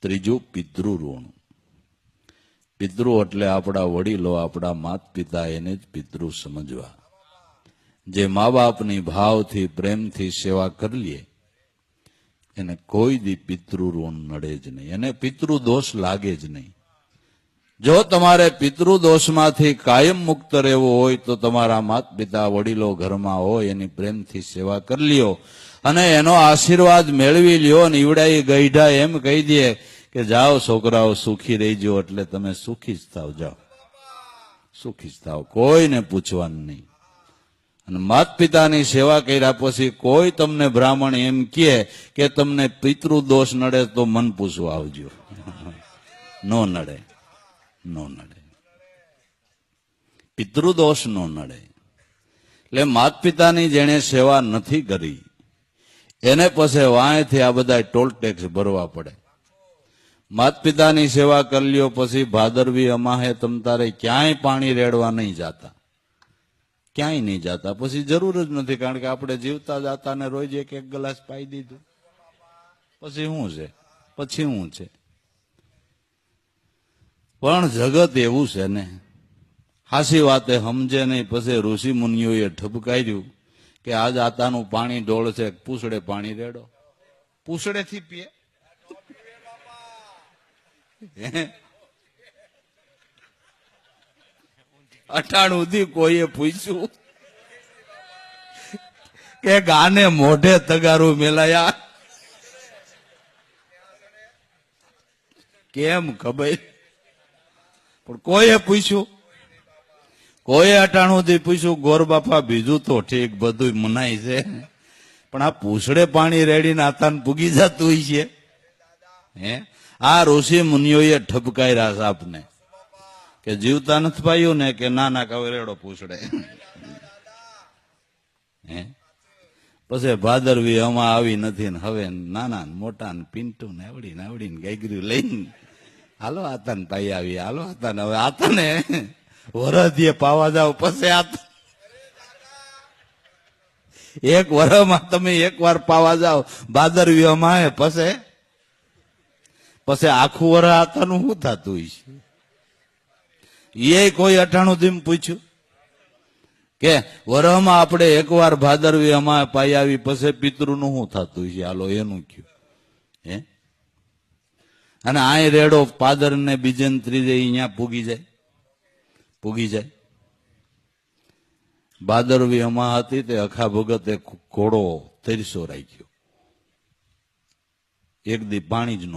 ત્રીજું પિતૃ ઋણ. પિતૃ એટલે આપણા વડીલો, આપણા માત પિતા, એને જ પિતૃ સમજવા. જે મા બાપની ભાવથી પ્રેમથી સેવા કરી લે એને કોઈ દી પિતૃ ઋણ નડે જ નહીં, એને પિતૃ દોષ લાગે જ નહીં. જો તમારે પિતૃ દોષમાંથી કાયમ મુક્ત રહેવું હોય તો તમારા માત પિતા વડીલો ઘરમાં હોય એની પ્રેમથી સેવા કરી લ્યો અને એનો આશીર્વાદ મેળવી લ્યો. અને ઈવડાઈ ગઈઢા એમ કહી દે કે જાઓ છોકરાઓ સુખી રહીજો, એટલે તમે સુખી જ થાવ. જાઓ સુખી જ થાવ, કોઈને પૂછવાનું નહીં. અને માત પિતાની સેવા કર્યા પછી કોઈ તમને બ્રાહ્મણ એમ કહે કે તમને પિતૃ દોષ નડે તો મન પૂછવા આવજો. નો નડે, નો નડે, પિતૃ દોષ નો નડે. એટલે માત પિતાની જેણે સેવા નથી કરી એને પછી વાંયથી આ બધા ટોલ ટેક્સ ભરવા પડે. માત પિતાની સેવા કરી લ્યો પછી ભાદરવી અમાહે તમ તારે ક્યાંય પાણી રેડવા નહીં જાતા, ક્યાંય નહીં જાતા. પછી જરૂર જ નથી, કારણ કે આપણે જીવતા જાતા ને રોજ એક એક ગ્લાસ પાઈ દીધું. પછી શું છે, પછી શું છે? પણ જગત એવું છે ને, હાસી વાતે સમજે નહીં. પછી ઋષિ મુનિઓએ ઠપકાર્યું કે આજ આતાનું પાણી ઢોળ છે, પૂછડે પાણી રેડો. પૂછડેથી પીએ? અટાણું થી કોઈએ પૂછ્યું કે ગાને મોઢે તગારું મેલાયા? કેમ ખબર? પણ કોઈએ પૂછ્યું? કોઈએ અટાણું થી પૂછ્યું? ગોર બાપા બીજું તો ઠીક બધું મનાય છે, પણ આ પૂછડે પાણી રેડીને આતાને પૂગી જતું છે. હે, આ ઋષિ મુનિઓએ ઠપકાર્યા છે આપને કે જીવતા નથી પાયું ને કે ના ના કવે રેડો પૂછડે. હે, પછી ભાદરવી આમાં આવી નથી ને હવે નાના મોટા ને પિન્ટુ ને આવડી ને ગાયગરી લઈને હાલો આતાને પાઈ આવી, હાલો આતાને. હવે આતાને વરદીએ પાવા જાવ પછી આતા એક વરમાં તમે એક વાર પાવા જાવ ભાદરવી અમાય પછી આખું વર આતાનું શું થતું હોય છે? એ કોઈ અટાણું ધીમ પૂછ્યું કે વરમાં આપણે એકવાર ભાદરવી અમાય પાઈ આવી પછી પિતૃનું શું થતું હોય છે? હાલો એનું કયું. હે, અને આ રેડો પાદર ને બીજે ત્રીજે અહીંયા પૂગી જાય, પૂગી જાય. ભાદરવી અમા હતી તે અખા ભગતે ઘોડો તરસો રાખ્યો, એક દી પાણી જ ન